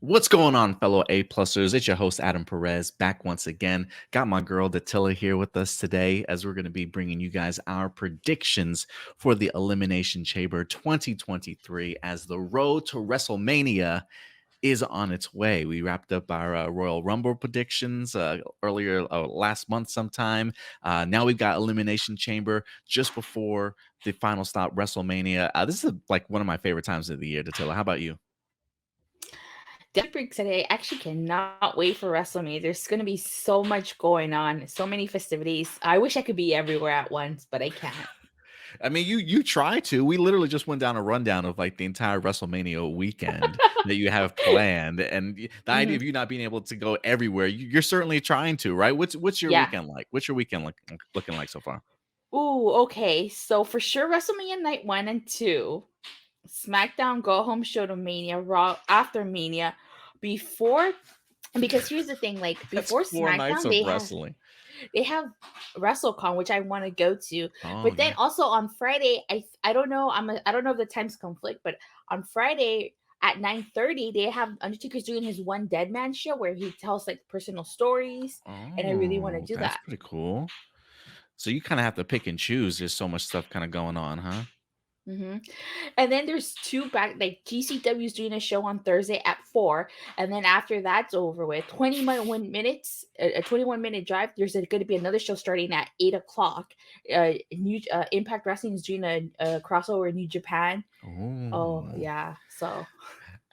What's going on, fellow A-plusers? It's your host, Adam Perez, back once again. Got my girl, Datila, here with us today as we're going to be bringing you guys our predictions for the Elimination Chamber 2023 as the road to WrestleMania is on its way. We wrapped up our Royal Rumble predictions earlier last month sometime. Now we've got Elimination Chamber just before the final stop, WrestleMania. This is like one of my favorite times of the year, Datila. How about you? Super excited. I actually cannot wait for WrestleMania. There's going to be so much going on, so many festivities. I wish I could be everywhere at once, but I can't. I mean, you try to. We literally just went down a rundown of like the entire WrestleMania weekend that you have planned, and the idea Mhm. of you not being able to go everywhere, you're certainly trying to, right? What's your Yeah. weekend like? What's your weekend looking like so far? Ooh, okay. So for sure, WrestleMania night 1 and 2, SmackDown Go Home Show to Mania, Raw after Mania, before. Because here's the thing, like That's before 4 nights SmackDown, of they have wrestling. they have WrestleCon, which I want to go to. Oh But then yeah. also on Friday, I don't know, I don't know if the times conflict, but on Friday at 9:30, they have Undertaker's doing his One Dead Man show where he tells like personal stories, and I really want to Oh, do that's that. pretty cool. So you kind of have to pick and choose. There's so much stuff kind of going on, huh? hmm And then there's two back, like GCW's doing a show on Thursday at 4, and then after that's over with, 21 minutes, a 21-minute drive. There's going to be another show starting at 8 o'clock. New Impact Wrestling is doing a crossover in New Japan. Oh Oh. yeah, so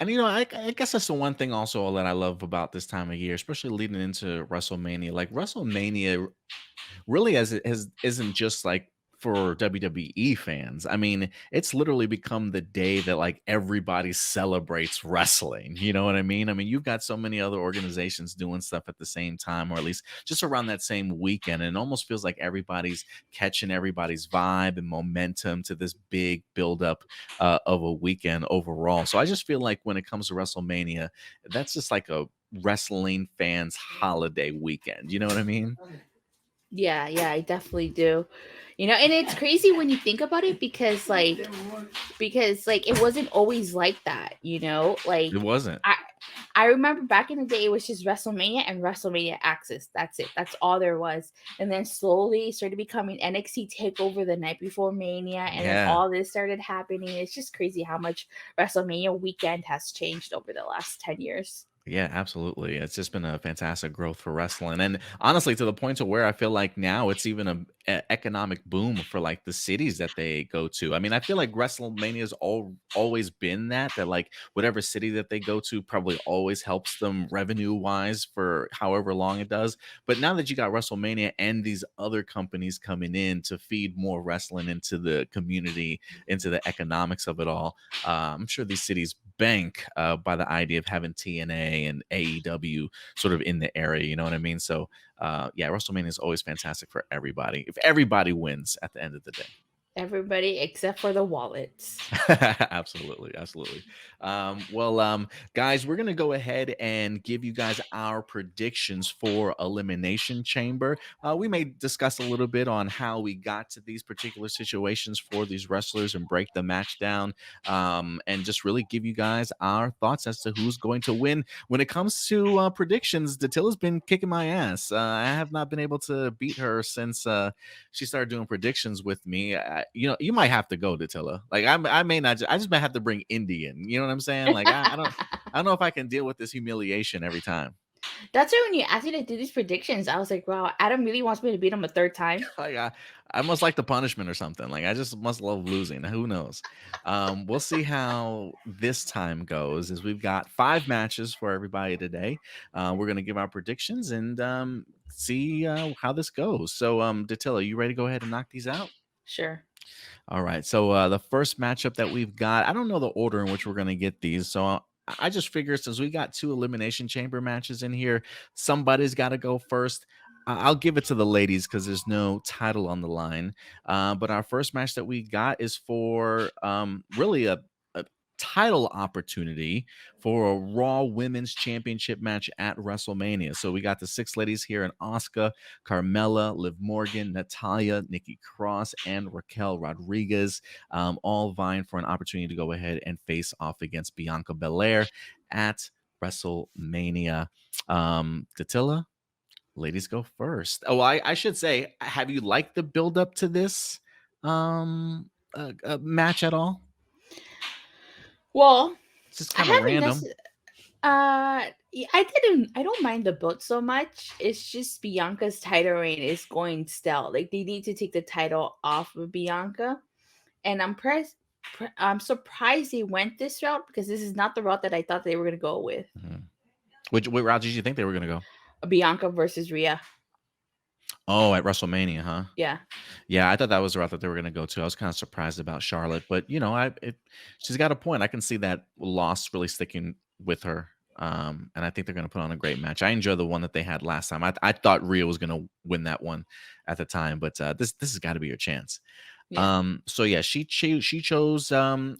And I guess that's the one thing also that I love about this time of year, especially leading into WrestleMania. Like WrestleMania really as it has isn't just like for WWE fans. I mean, it's literally become the day that like everybody celebrates wrestling. You know what I mean? I mean, you've got so many other organizations doing stuff at the same time, or at least just around that same weekend. And it almost feels like everybody's catching everybody's vibe and momentum to this big buildup of a weekend overall. So I just feel like when it comes to WrestleMania, that's just like a wrestling fans holiday weekend. You know what I mean? yeah, yeah, I definitely do. And it's crazy when you think about it because it wasn't always like that, It like wasn't. I I remember back in the day it was just WrestleMania and WrestleMania Access. That's it. That's all there was. And then slowly it started becoming NXT Takeover the night before Mania, and then Yeah. all this started happening. It's just crazy how much WrestleMania weekend has changed over the last 10 years. Yeah, absolutely. It's just been a fantastic growth for wrestling. And honestly, to the point to where I feel like now it's even a economic boom for like the cities that they go to. I mean, I feel like WrestleMania's always been that like whatever city that they go to probably always helps them revenue wise for however long it does. But now that you got WrestleMania and these other companies coming in to feed more wrestling into the community, into the economics of it all, I'm sure these cities bank by the idea of having TNA and AEW sort of in the area. You know what I mean? So, yeah, WrestleMania is always fantastic for everybody. If everybody wins at the end of the day. Everybody except for the wallets. Absolutely, absolutely. Guys, we're gonna go ahead and give you guys our predictions for Elimination Chamber. We may discuss a little bit on how we got to these particular situations for these wrestlers and break the match down, and just really give you guys our thoughts as to who's going to win. When it comes to predictions, Datila's been kicking my ass. I have not been able to beat her since she started doing predictions with me. You might have to go, Datila. Like I may not. I just might have to bring Indian. You know what I'm saying? Like I don't know if I can deal with this humiliation every time. That's why when you asked me to do these predictions, I was like, wow, Adam really wants me to beat him a third time. Like I must like the punishment or something. Like I just must love losing. Who knows? We'll see how this time goes. As we've got 5 matches for everybody today. We're gonna give our predictions and see how this goes. So, Datila, you ready to go ahead and knock these out? Sure. All right. So the first matchup that we've got, I don't know the order in which we're going to get these. So I just figure since we got 2 Elimination Chamber matches in here, somebody's got to go first. I'll give it to the ladies because there's no title on the line. But our first match that we got is for really a title opportunity for a Raw Women's Championship match at WrestleMania. So we got the 6 ladies here in Asuka, Carmella, Liv Morgan, Natalia, Nikki Cross, and Raquel Rodriguez, all vying for an opportunity to go ahead and face off against Bianca Belair at WrestleMania. Datila, ladies go first. Oh, I should say, have you liked the build up to this match at all? Well, It's just I kind of haven't random. necessarily. I didn't. I don't mind the build so much. It's just Bianca's title reign is going stale. Like they need to take the title off of Bianca, and I'm surprised they went this route because this is not the route that I thought they were gonna go with. Mhm. Which route did you think they were going to go? Bianca versus Rhea. Oh, at WrestleMania, huh? Yeah, Yeah, I thought that was the route that they were gonna go to. I was kinda surprised about Charlotte, but, she's got a point. I can see that loss really sticking with her, and I think they're gonna put on a great match. I enjoy the one that they had last time. I thought Rhea was gonna win that one at the time, but, this has gotta be your chance. yeah. So yeah, she chose,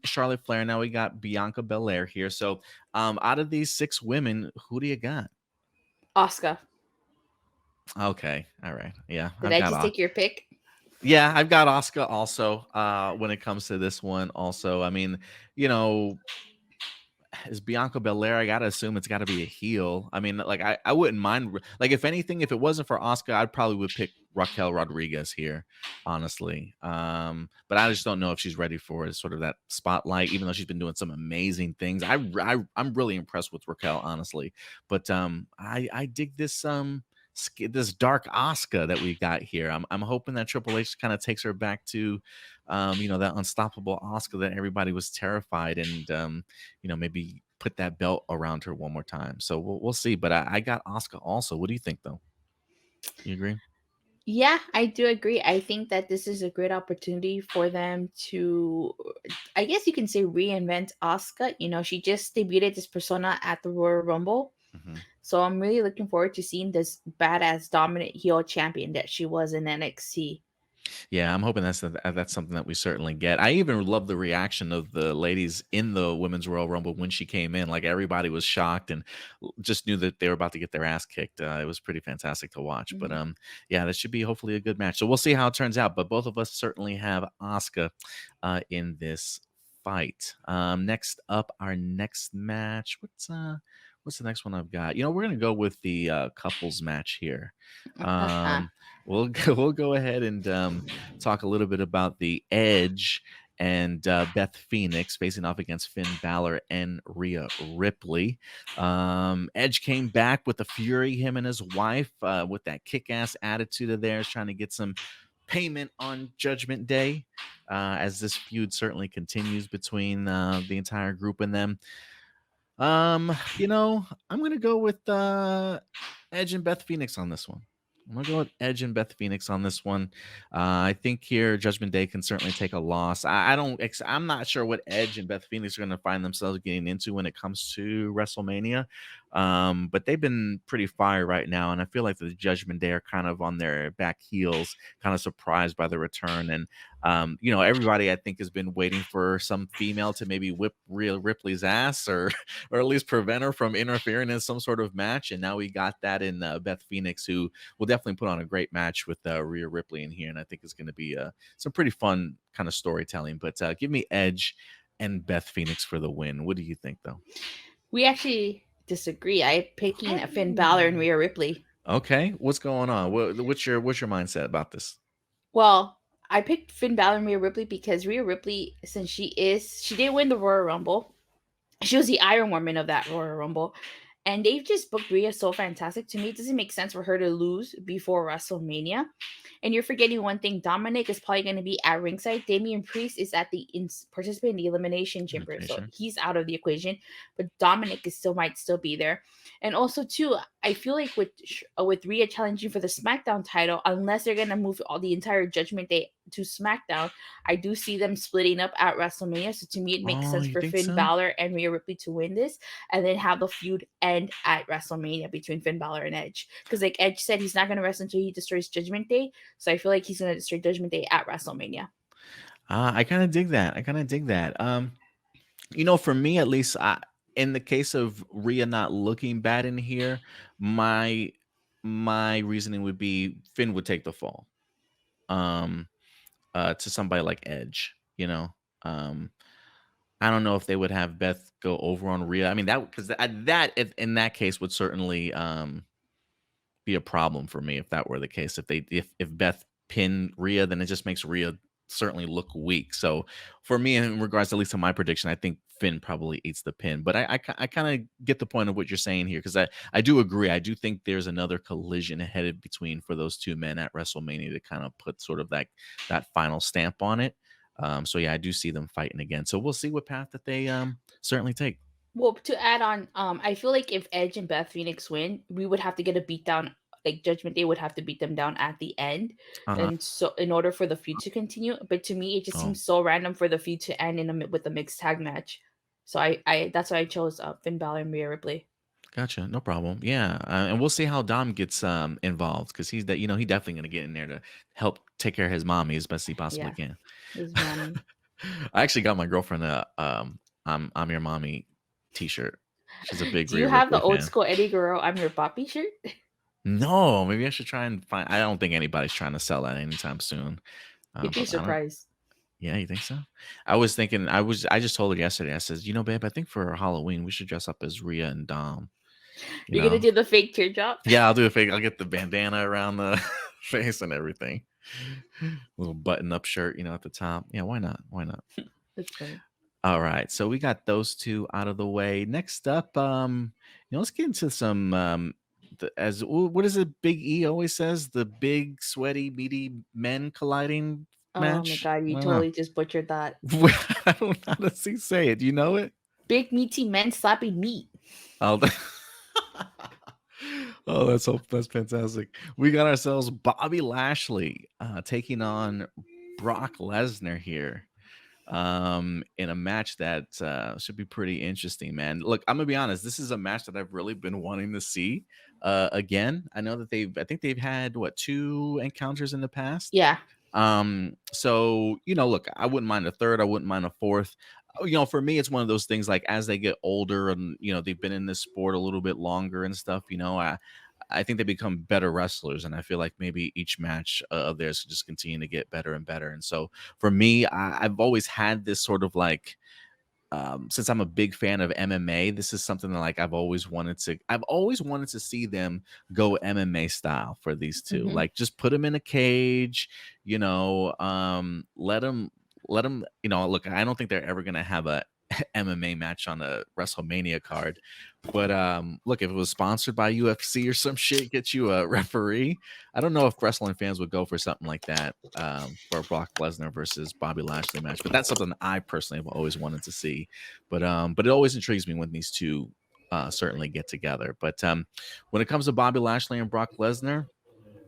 Charlotte Flair. Now we got Bianca Belair here. So, out of these 6 women, who do you got? Oscar. Okay, alright. Yeah, Did I've I got just take your pick? Yeah, I've got Oscar also, when it comes to this one also. I mean, you know, is Bianca Belair, I gotta assume it's gotta be a heel. I mean, like, I wouldn't mind like, if anything, if it wasn't for Oscar, I'd probably would pick Raquel Rodriguez here, honestly. But I just don't know if she's ready for sort of that spotlight, even though she's been doing some amazing things. I'm really impressed with Raquel, honestly. But, I dig this, this dark Oscar that we got here. I'm hoping that Triple H kinda takes her back to, that unstoppable Oscar that everybody was terrified and, maybe put that belt around her one more time. So we'll see. But I got Oscar also. What do you think though? You agree? Yeah, I do agree. I think that this is a great opportunity for them to, I guess you can say, reinvent Asuka. She just debuted this persona at the Royal Rumble. Mhm. So I'm really looking forward to seeing this badass dominant heel champion that she was in NXT. Yeah, I'm hoping that's something that we certainly get. I even love the reaction of the ladies in the Women's Royal Rumble when she came in. Like everybody was shocked and just knew that they were about to get their ass kicked. It was pretty fantastic to watch. But Mhm. yeah, that should be hopefully a good match. So we'll see how it turns out. But both of us certainly have Asuka in this fight. Next up, our next match. What's the next one I've got? We're gonna go with the couples match here. Um, we'll go ahead and talk a little bit about the Edge and Beth Phoenix facing off against Finn Balor and Rhea Ripley. Edge came back with the Fury, him and his wife, with that kick-ass attitude of theirs, trying to get some payment on Judgment Day, as this feud certainly continues between the entire group and them. I'm gonna go with Edge and Beth Phoenix on this one. I'm gonna go with Edge and Beth Phoenix on this one. I think here Judgment Day can certainly take a loss. I'm not sure what Edge and Beth Phoenix are gonna find themselves getting into when it comes to WrestleMania. But they've been pretty fire right now, and I feel like the Judgment Day are kind of on their back heels, kind of surprised by the return. And everybody I think has been waiting for some female to maybe whip Rhea Ripley's ass or at least prevent her from interfering in some sort of match. And now we got that in Beth Phoenix, who will definitely put on a great match with Rhea Ripley in here. And I think it's going to be some pretty fun kind of storytelling. But give me Edge and Beth Phoenix for the win. What do you think, though? We actually disagree. I'm picking a Finn Balor and Rhea Ripley. Okay, what's going on? What's your mindset about this? Well, I picked Finn Balor and Rhea Ripley because Rhea Ripley, since she did win the Royal Rumble, she was the Iron Woman of that Royal Rumble. And they've just booked Rhea so fantastic. To me, it doesn't make sense for her to lose before WrestleMania. And you're forgetting one thing. Dominic is probably going to be at ringside. Damian Priest is at the participant in the Elimination Chamber, so Invitation. he's out of the equation. But Dominic is still might still be there. And also too, I feel like with Rhea challenging for the SmackDown title, unless they're going to move all the entire Judgment Day to SmackDown, I do see them splitting up at WrestleMania. So to me, it makes Oh, sense you for think Finn so? Balor and Rhea Ripley to win this, and then have the feud end at WrestleMania between Finn Balor and Edge. Because like Edge said, he's not going to wrestle until he destroys Judgment Day. So I feel like he's going to destroy Judgment Day at WrestleMania. I kind of dig that. I kind of dig that. For me at least, in the case of Rhea not looking bad in here, my my reasoning would be Finn would take the fall. Um, to somebody like Edge. Um, I don't know if they would have Beth go over on Rhea. I mean, that because that in that case would certainly be a problem for me if that were the case. If Beth pinned Rhea, then it just makes Rhea certainly look weak. So for me, in regards at least to my prediction, I think Finn probably eats the pin. But I kind of get the point of what you're saying here because I do agree. I do think there's another collision headed between for those two men at WrestleMania to kind of put sort of that final stamp on it. So yeah, I do see them fighting again. So we'll see what path that they certainly take. Well, to add on, I feel like if Edge and Beth Phoenix win, we would have to get a beatdown. Like Judgment Day would have to beat them down at the end, Uh-huh. and so in order for the feud to continue. But to me, it just Oh, seems so random for the feud to end with a mixed tag match. So I that's why I chose Finn Balor and Rhea Ripley. gotcha. No problem. Yeah, and we'll see how Dom gets involved because he's that he definitely gonna get in there to help take care of his mommy as best he possibly Yeah, can. his mommy. I actually got my girlfriend a I'm your mommy T-shirt. She's a big Do you Rhea have the Ripley old fan. school Eddie Guerrero "I'm Your Poppy" shirt? No, maybe I should try and find. I don't think anybody's trying to sell that anytime soon. You'd be But I don't. surprised. Yeah, you think so? I was thinking. I just told her yesterday. I says, babe, I think for Halloween we should dress up as Rhea and Dom. You You're gonna know, do the fake teardrop. Yeah, I'll do a fake. I'll get the bandana around the face and everything. Little button-up shirt, at the top. Yeah, why not? Why not? That's funny. All right, so we got those two out of the way. Next up, let's get into some what is it? Big E always says the big, sweaty, meaty men colliding Oh my match. god, I you don't know. totally just butchered that. I don't know how to say it. Do you know it? Big meaty men slapping meat. Oh, oh, that's fantastic. We got ourselves Bobby Lashley taking on Brock Lesnar here in a match that should be pretty interesting, man. Look, I'm gonna be honest, this is a match that I've really been wanting to see again. I know that I think they've had what, two encounters in the past. Yeah. So look, I wouldn't mind a third, I wouldn't mind a fourth. For me, it's one of those things like as they get older and they've been in this sport a little bit longer and stuff, I think they become better wrestlers, and I feel like maybe each match of theirs could just continue to get better and better. And so for me, I've always had this sort of like since I'm a big fan of MMA, this is something that like I've always wanted to see them go MMA style for these two. Hmm. Like just put them in a cage, let them, look, I don't think they're ever gonna have a MMA match on a WrestleMania card. But look, if it was sponsored by UFC or some shit, get you a referee. I don't know if wrestling fans would go for something like that for a Brock Lesnar versus Bobby Lashley match, but that's something I personally have always wanted to see. But it always intrigues me when these two certainly get together. But when it comes to Bobby Lashley and Brock Lesnar,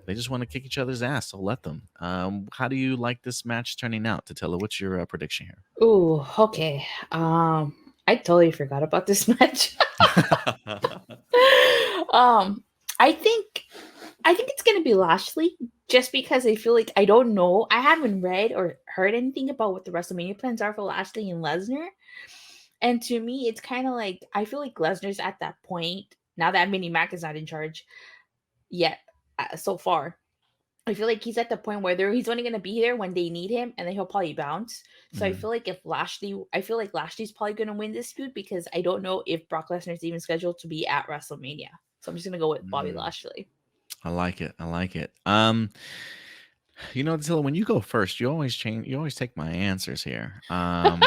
they just want to kick each other's ass, so let them. How do you like this match turning out, Tatilla? What's your prediction here? Ooh, okay. I totally forgot about this match. um, I think I think it's gonna be Lashley, just because I feel like I don't know. I haven't read or heard anything about what the WrestleMania plans are for Lashley and Lesnar. And to me, it's kind of like I feel like Lesnar's at that point now that Minnie Mac is not in charge yet. So far, I feel like he's at the point where he's only gonna be there when they need him, and then he'll probably bounce. So I Mhm. feel like I feel like Lashley's probably gonna win this feud because I don't know if Brock Lesnar's even scheduled to be at WrestleMania. So I'm just gonna go with Bobby Mm, Lashley. I like it. I like it. Attila, when you go first, you always change. You always take my answers here. I'm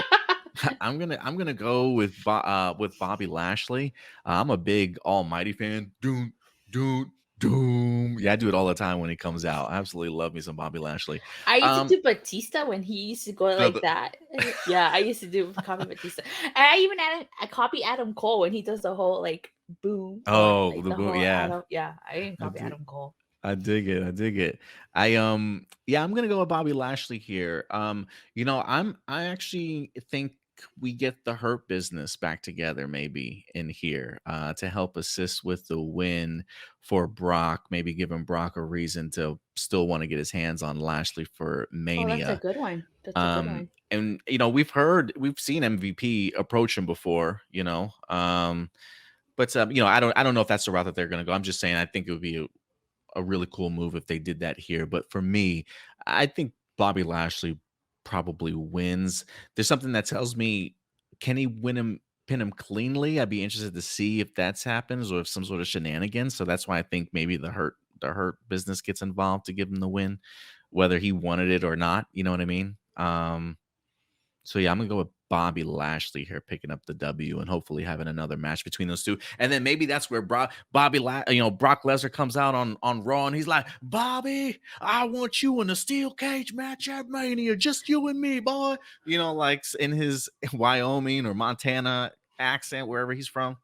gonna go with Bobby Lashley. I'm a big Almighty fan. Doom, doom, doom. Yeah, I do it all the time when he comes out. I absolutely love me some Bobby Lashley. I used to Um, do Batista when he used to go no, like that. Yeah, I used to do copy Batista, and I even I copy Adam Cole when he does the whole like boom on oh, like the the boot. whole Yeah, Adam. Yeah, I even I copy do. Adam Cole. I dig it. I dig it. Yeah, I'm gonna go with Bobby Lashley here. I actually think we get the Hurt Business back together maybe in here to help assist with the win for Brock, maybe giving Brock a reason to still want to get his hands on Lashley for Oh, that's a Mania. good one. That's a good one. And we've seen MVP approach him before, but I don't know if that's the route that they're gonna go. I'm just saying I think it would be a really cool move if they did that here. But for me, I think Bobby Lashley probably wins. There's something that tells me can he pin him cleanly? I'd be interested to see if that's happens or if some sort of shenanigans. So that's why I think maybe the hurt business gets involved to give him the win, whether he wanted it or not. You know what I mean? So yeah, I'm gonna go with Bobby Lashley here, picking up the W and hopefully having another match between those two. And then maybe that's where Brock Lesnar comes out on Raw and he's like, Bobby, I want you in a steel cage match at Mania, just you and me, boy. Like in his Wyoming or Montana accent, wherever he's from.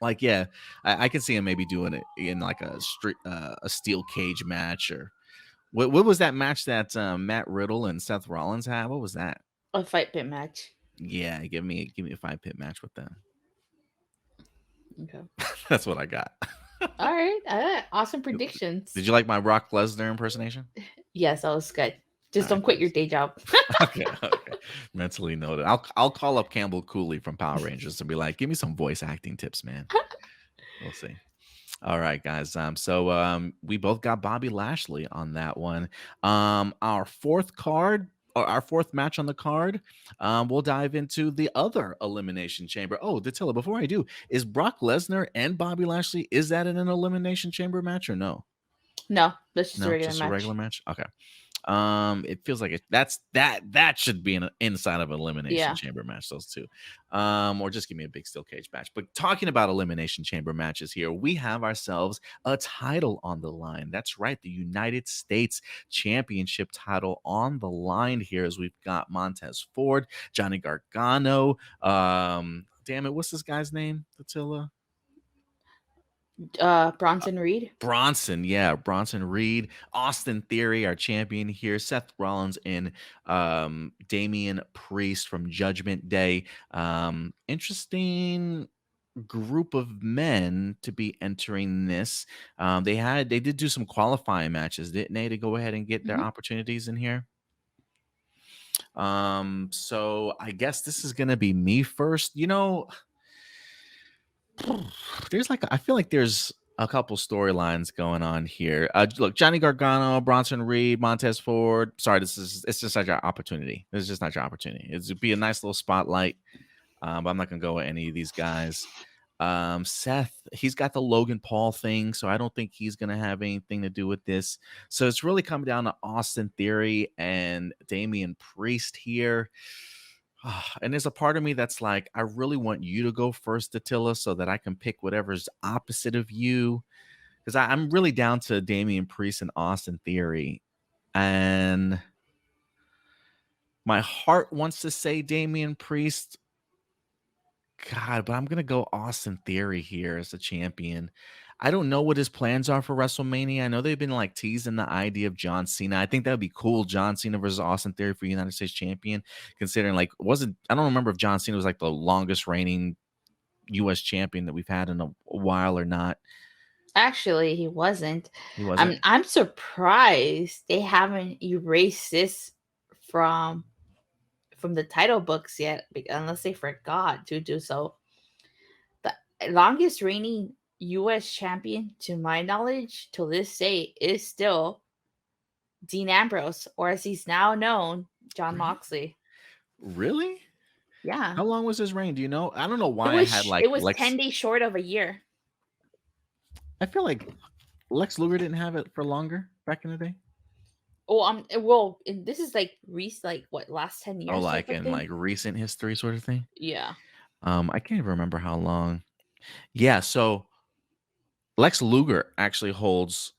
Like, yeah, I can see him maybe doing it in like a steel cage match or what was that match that Matt Riddle and Seth Rollins had? What was that? A fight pit match. Yeah, give me a 5-pit match with them. Okay. That's what I got. All right. Awesome predictions. Did you like my Brock Lesnar impersonation? Yes, that was good. Just All don't right, quit your thanks. day job. Okay. Mentally noted. I'll call up Campbell Cooley from Power Rangers to be like, give me some voice acting tips, man. We'll see. All right, guys. So we both got Bobby Lashley on that one. Our fourth card, or our fourth match on the card, we'll dive into the other Elimination Chamber. Oh, Datila, before I do, is Brock Lesnar and Bobby Lashley, is that in an Elimination Chamber match or no? No, that's just a No, regular just a match. regular match. Okay. It feels like that should be an inside of an Elimination Yeah. Chamber match. Those two, or just give me a big steel cage match. But talking about Elimination Chamber matches here, we have ourselves a title on the line. That's right, the United States Championship title on the line here, as we've got Montez Ford, Johnny Gargano. Damn it, what's this guy's name? Attila. Bronson Reed. Bronson Reed, Austin Theory, our champion here, Seth Rollins, and Damian Priest from Judgment Day. Interesting group of men to be entering this. They did do some qualifying matches, didn't they, to go ahead and get their Mhm. opportunities in here. So I guess this is gonna be me first. I feel like there's a couple storylines going on here. Look, Johnny Gargano, Bronson Reed, Montez Ford. Sorry, it's just not your opportunity. It's just not your opportunity. It'd be a nice little spotlight, but I'm not gonna go with any of these guys. Seth, he's got the Logan Paul thing, so I don't think he's gonna have anything to do with this. So it's really coming down to Austin Theory and Damian Priest here. And there's a part of me that's like, I really want you to go first, Attila, so that I can pick whatever's opposite of you. Because I'm really down to Damian Priest and Austin Theory. And my heart wants to say Damian Priest. God, but I'm going to go Austin Theory here as a champion. I don't know what his plans are for WrestleMania. I know they've been like teasing the idea of John Cena. I think that would be cool. John Cena versus Austin Theory for United States champion, considering I don't remember if John Cena was like the longest reigning US champion that we've had in a while or not. Actually, he wasn't. He wasn't. I'm surprised they haven't erased this from the title books yet, unless they forgot to do so. The longest reigning U.S. champion, to my knowledge, to this day, is still Dean Ambrose, or as he's now known, John Moxley. Really? Yeah. How long was his reign? Do you know? I don't know why I had It was 10 days short of a year. I feel like Lex Luger didn't have it for longer back in the day. Well, this is like what, last 10 years? Oh, like in like recent history sort of thing. Yeah. I can't even remember how long. Yeah, so Lex Luger actually holds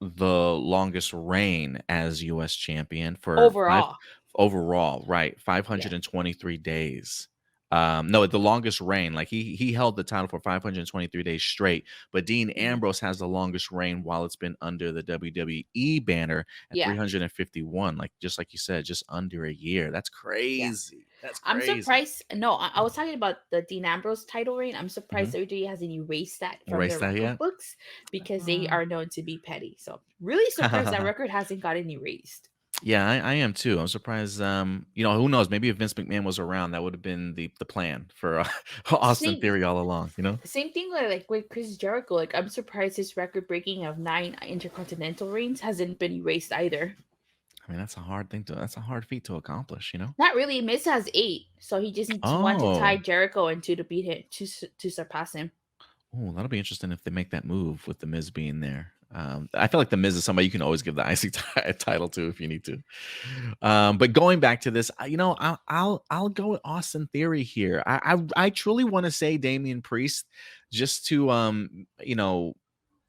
the longest reign as US champion for overall, right? 523 days. No, the longest reign. Like he held the title for 523 days straight. But Dean Ambrose has the longest reign while it's been under the WWE banner at 351. Like just like you said, just under a year. That's crazy. Yeah. That's crazy. I'm surprised. No, I was talking about the Dean Ambrose title reign. I'm surprised WWE hasn't erased that from their record books, because they are known to be petty. So really surprised that record hasn't gotten erased. Yeah, I am too. I'm surprised. Who knows? Maybe if Vince McMahon was around, that would have been the plan for Austin Theory all along. Same thing like with Chris Jericho. Like, I'm surprised his record breaking of 9 intercontinental reigns hasn't been erased either. I mean, that's a hard feat to accomplish, you know? Not really. Miz has 8, so he just needs one to tie Oh. Jericho and 2 to beat him to surpass him. Oh, that'll be interesting if they make that move with the Miz being there. I feel like the Miz is somebody you can always give the IC title to if you need to. But going back to this, I'll go with Austin Theory here. I truly want to say Damian Priest, just to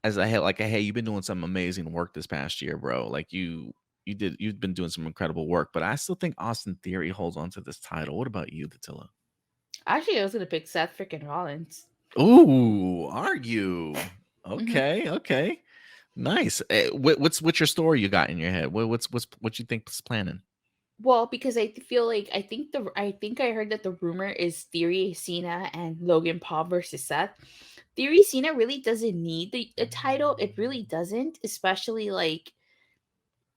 as I had like, hey, you've been doing some amazing work this past year, bro. Like you've been doing some incredible work, but I still think Austin Theory holds on to this title. What about you, Datila? Actually, I was gonna pick Seth freaking Rollins. Ooh, argue. Hmm. Okay, okay. Nice. What's your story you got in your head? What you think is planning? Well, because I feel like I think I heard that the rumor is Theory, Cena, and Logan Paul versus Seth. Theory Cena really doesn't need a title. It really doesn't, especially like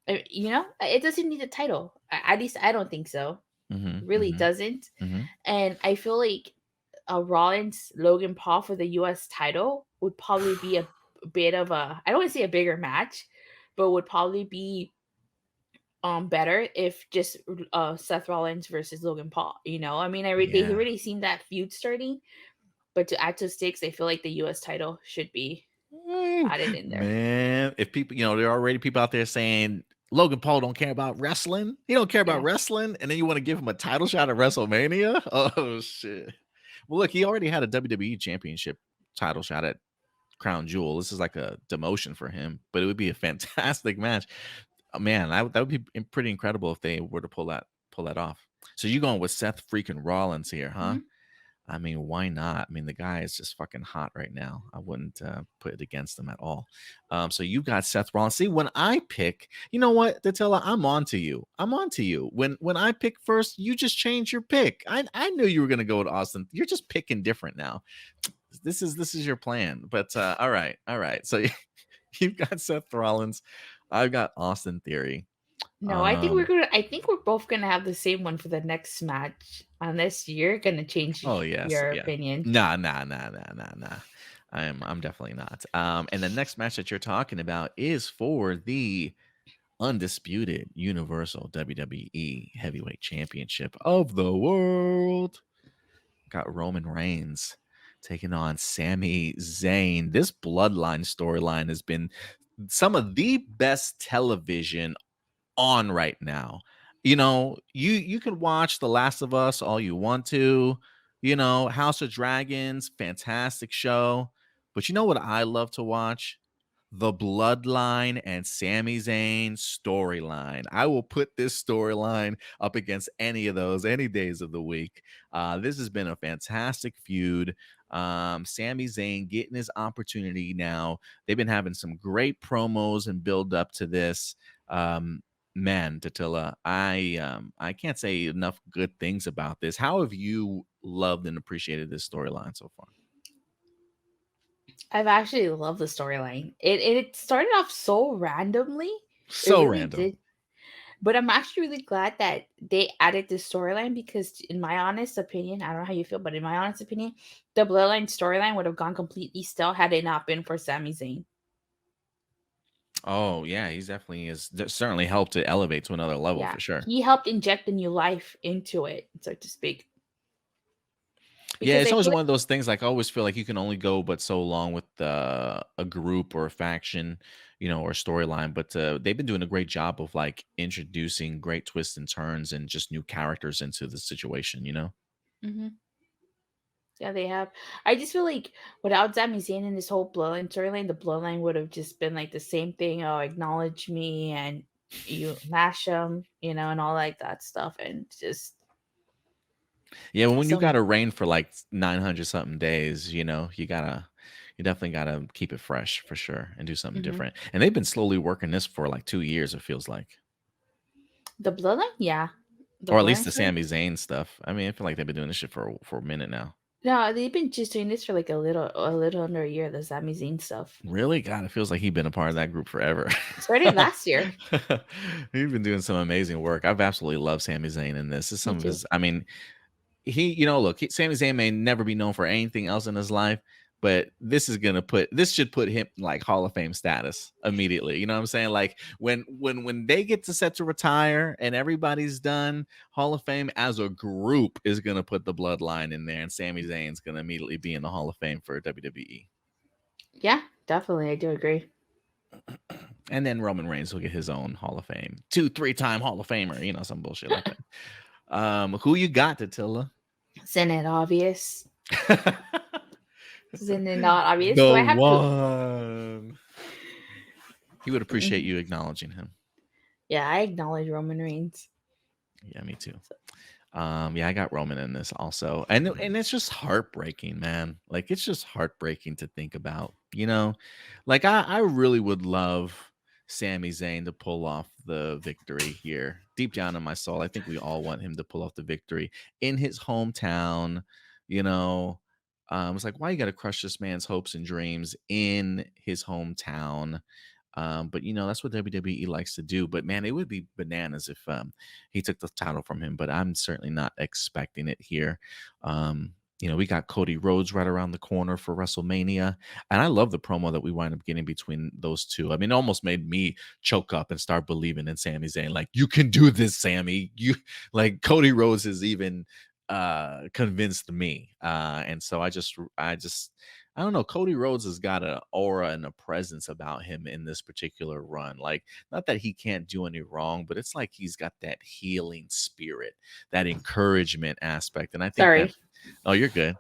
it doesn't need a title. At least I don't think so. Mhm, Really mhm, doesn't. mhm. And I feel like a Rollins Logan Paul for the US title would probably be a bit of a, I don't want to say a bigger match, but would probably be better if just Seth Rollins versus Logan Paul. I mean, they Yeah. already seen that feud starting, but to add to stakes, I feel like the US title should be Ooh, added in there. man, if people, there are already people out there saying Logan Paul don't care about wrestling. He don't care about Yeah. wrestling, and then you want to give him a title shot at WrestleMania? Oh shit. Well, look, he already had a WWE championship title shot at Crown Jewel. This is like a demotion for him, but it would be a fantastic match. Man, that would be pretty incredible if they were to pull that off. So you going with Seth freaking Rollins here, huh? Hmm. I mean, why not? I mean, the guy is just fucking hot right now. I wouldn't put it against him at all. So you got Seth Rollins. See, when I pick, you know what, Datila, I'm on to you. I'm on to you. When I pick first, you just change your pick. I knew you were gonna go with Austin. You're just picking different now. This is your plan. But all right, all right. So you've got Seth Rollins. I've got Austin Theory. No, Um, I think we're both gonna have the same one for the next match, unless you're gonna oh change yes, your yeah. opinion. Nah, nah, nah, nah, nah, nah. I'm definitely not. And the next match that you're talking about is for the undisputed Universal WWE Heavyweight Championship of the world. Got Roman Reigns taking on Sami Zayn. This bloodline storyline has been some of the best television on right now. You can watch The Last of Us all you want to, House of Dragons, fantastic show. But you know what I love to watch? The Bloodline and Sami Zayn storyline. I will put this storyline up against any of those any days of the week. This has been a fantastic feud. Sami Zayn getting his opportunity now. They've been having some great promos and build up to this. Um, Man, Datila, I can't say enough good things about this. How have you loved and appreciated this storyline so far? I've actually loved the storyline. It started off so randomly. It So really random. did. But I'm actually really glad that they added this storyline because, in my honest opinion, I don't know how you feel, but in my honest opinion, the Bloodline storyline would have gone completely stale had it not been for Sami Zayn. Oh yeah, he's definitely is certainly helped to elevate to another level Yeah, for sure. he helped inject a new life into it, so to speak. Yeah, Because it's I always feel one like, of those things. Like I always feel like you can only go but so long with a group or a faction, or storyline. But they've been doing a great job of like introducing great twists and turns and just new characters into the situation. mhm, yeah, they have. I just feel like without Sami Zayn in this whole Bloodline storyline, the Bloodline would have just been like the same thing. Oh, acknowledge me and you mash them, and all like that stuff, and just Yeah, when you some. gotta reign for like 900 something days, you definitely gotta keep it fresh for sure and do something Mhm. different. And they've been slowly working this for like 2 years, it feels like. The Bloodline, yeah, the Or at least Bloodline the story. Sami Zayn stuff. I mean, I feel like they've been doing this shit for a minute now. No, they've been just doing this for like a little under a year. The Sami Zayn stuff Really? God, it feels like he's been a part of that group forever. started last year. He's been doing some amazing work. I've absolutely loved Sami Zayn in this. This is Me some of too. his, I mean, Sami Zayn may never be known for anything else in his life, but this should put him like Hall of Fame status immediately. You know what I'm saying? Like when they get to set to retire and everybody's done, Hall of Fame as a group is gonna put the bloodline in there, and Sami Zayn's gonna immediately be in the Hall of Fame for WWE. Yeah, definitely. I do agree. And then Roman Reigns will get his own Hall of Fame. 2-3-time Hall of Famer, some bullshit like that. Who you got, Datila? Isn't it obvious? Isn't it not obvious? The Do I have to? one. He would appreciate you acknowledging him. Yeah, I acknowledge Roman Reigns. Yeah, me too. Yeah, I got Roman in this also. And it's just heartbreaking, man. Like, it's just heartbreaking to think about, Like, I really would love Sami Zayn to pull off the victory here. Deep down in my soul, I think we all want him to pull off the victory in his hometown, you know. It's like, why you got to crush this man's hopes and dreams in his hometown? But that's what WWE likes to do. But man, it would be bananas if he took the title from him. But I'm certainly not expecting it here. We got Cody Rhodes right around the corner for WrestleMania, and I love the promo that we wind up getting between those two. I mean, it almost made me choke up and start believing in Sami Zayn. Like, you can do this, Sami. You like Cody Rhodes has even convinced me, and so I don't know. Cody Rhodes has got an aura and a presence about him in this particular run. Like, not that he can't do any wrong, but it's like he's got that healing spirit, that encouragement aspect. And I think Sorry. that, oh, you're good.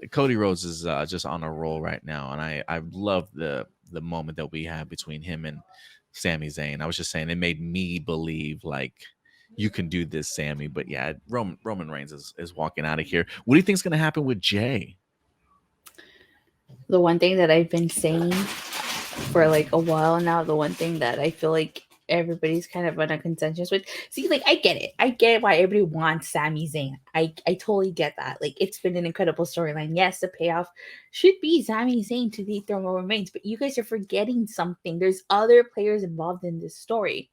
Cody Rhodes is just on a roll right now. And I love the moment that we had between him and Sami Zayn. I was just saying, it made me believe, like, you can do this, Sami. But yeah, Roman Reigns is walking out of here. What do you think is going to happen with Jay? The one thing that I've been saying for like a while now, the one thing that I feel like everybody's kind of on a consensus with. See, like, I get it. I get why everybody wants Sami Zayn. I totally get that. Like, it's been an incredible storyline. Yes, the payoff should be Sami Zayn to dethrone Roman Reigns, but you guys are forgetting something. There's other players involved in this story.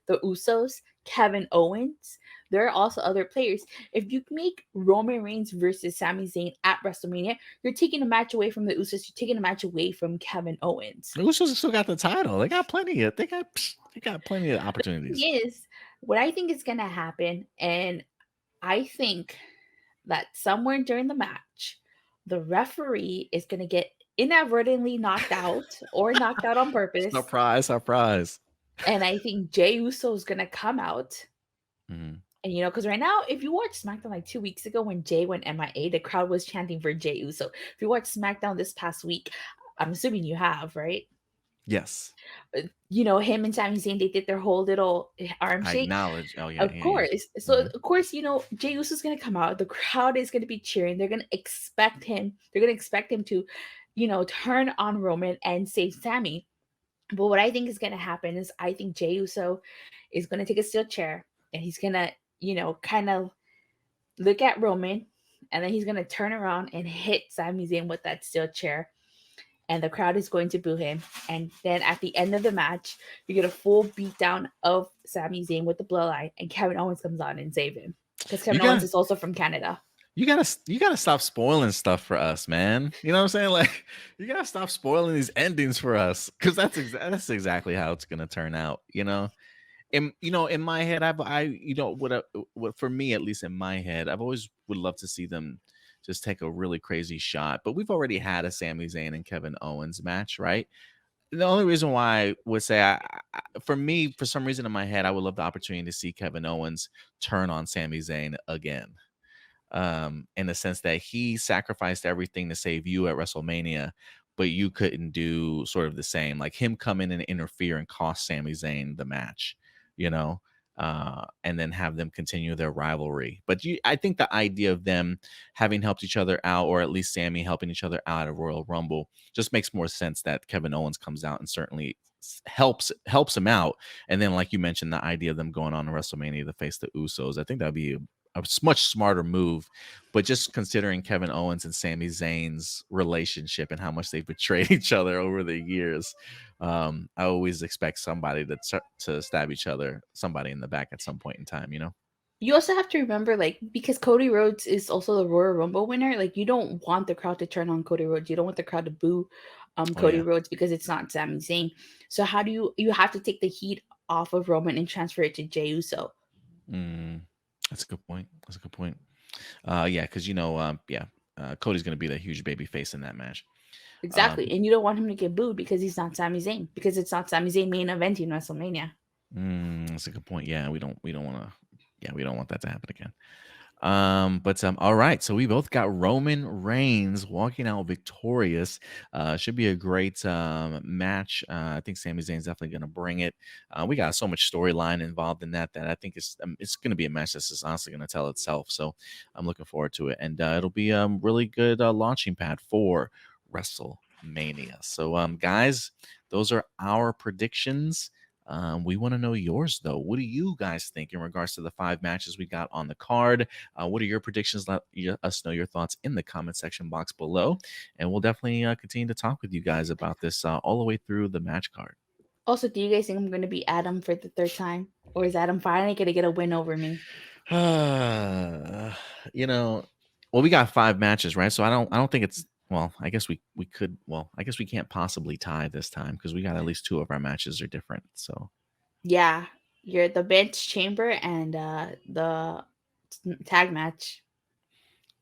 The Usos, Kevin Owens. There are also other players. If you make Roman Reigns versus Sami Zayn at WrestleMania, you're taking a match away from the Usos. You're taking a match away from Kevin Owens. The Usos still got the title. They got plenty of. They got plenty of opportunities. Is what I think is gonna happen, and I think that somewhere during the match, the referee is gonna get inadvertently knocked out or knocked out on purpose. Surprise. And I think Jey Uso is gonna come out. Mm-hmm. And because right now, if you watch SmackDown like 2 weeks ago when Jay went MIA, the crowd was chanting for Jey Uso. If you watch SmackDown this past week, I'm assuming you have, right? Yes. Him and Sami Zayn, they did their whole little arm I shake. acknowledge. Oh yeah. Of course. So of course, Jey Uso is gonna come out. The crowd is gonna be cheering. They're gonna expect him. They're gonna expect him to, turn on Roman and save Sami. But what I think is gonna happen is I think Jey Uso is gonna take a steel chair and he's gonna, kind of look at Roman, and then he's gonna turn around and hit Sami Zayn with that steel chair. And the crowd is going to boo him. And then at the end of the match, you get a full beatdown of Sami Zayn with the bloodline, and Kevin Owens comes on and save him. Because Kevin Owens is also from Canada. You gotta stop spoiling stuff for us, man. You know what I'm saying? Like, you gotta stop spoiling these endings for us, because that's exactly how it's gonna turn out. In my head, what for me, at least in my head, I've always would love to see them just take a really crazy shot. But we've already had a Sami Zayn and Kevin Owens match, right? The only reason why I would say, for me, for some reason in my head, I would love the opportunity to see Kevin Owens turn on Sami Zayn again. In the sense that he sacrificed everything to save you at WrestleMania, but you couldn't do sort of the same. Like, him come in and interfere and cost Sami Zayn the match, and then have them continue their rivalry. But I think the idea of them having helped each other out, or at least Sami helping each other out at Royal Rumble, just makes more sense that Kevin Owens comes out and certainly helps him out. And then, like you mentioned, the idea of them going on to WrestleMania to face the Usos, I think that'd be a much smarter move. But just considering Kevin Owens and Sami Zayn's relationship and how much they've betrayed each other over the years, I always expect somebody to stab somebody in the back at some point in time. You also have to remember, like, because Cody Rhodes is also the Royal Rumble winner, like, you don't want the crowd to turn on Cody Rhodes. You don't want the crowd to boo Oh Cody yeah. Rhodes because it's not Sami Zayn. So how do you have to take the heat off of Roman and transfer it to Jey Uso? Mm, that's a good point. That's a good point. Yeah, because yeah, Cody's gonna be the huge baby face in that match. Exactly. Um, And you don't want him to get booed because he's not Sami Zayn, because it's not Sami Zayn main eventing WrestleMania. that's a good point. Yeah, we don't want to. Yeah, we don't want that to happen again. But all right, so we both got Roman Reigns walking out victorious. Should be a great match. I think Sami Zayn's definitely going to bring it. We got so much storyline involved in that I think it's going to be a match that's just honestly going to tell itself. So I'm looking forward to it, and it'll be a really good launching pad for WrestleMania. So guys, those are our predictions. We want to know yours though. What do you guys think in regards to the 5 matches we got on the card? What are your predictions? Let us know your thoughts in the comment section box below. And we'll definitely continue to talk with you guys about this all the way through the match card. Also, do you guys think I'm going to be Adam for the third time? Or is Adam finally going to get a win over me? Uh, you know, well, we got 5 matches, right? So I don't think it's well, I guess we could I guess we can't possibly tie this time because we got at least 2 of our matches are different. So Yeah, you're the bench chamber and the tag match.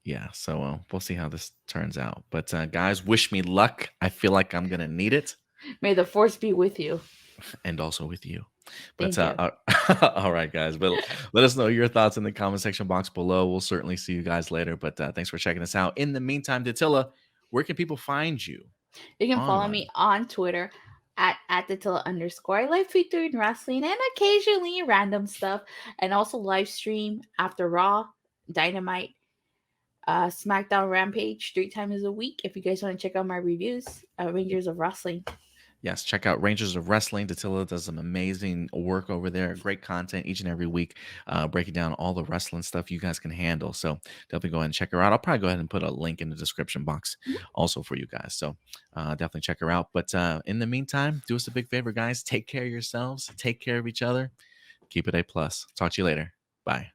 yeah, so we'll see how this turns out. But guys, wish me luck. I feel like I'm gonna need it. May the force be with you. And also with you. But Thank you. all right, guys. But let us know your thoughts in the comment section box below. We'll certainly see you guys later. But thanks for checking us out. In the meantime, Datila, where can people find you You can follow online? me on Twitter at Datila underscore. I live tweet doing wrestling and occasionally random stuff, and also live stream after Raw, Dynamite, SmackDown, Rampage 3 times a week. If you guys want to check out my reviews, Rangers of Wrestling. Yes, check out Rangers of Wrestling. Datila does some amazing work over there. Great content each and every week, breaking down all the wrestling stuff you guys can handle. So definitely go ahead and check her out. I'll probably go ahead and put a link in the description box also for you guys. So definitely check her out. But in the meantime, do us a big favor, guys. Take care of yourselves. Take care of each other. Keep it A plus. Talk to you later. Bye.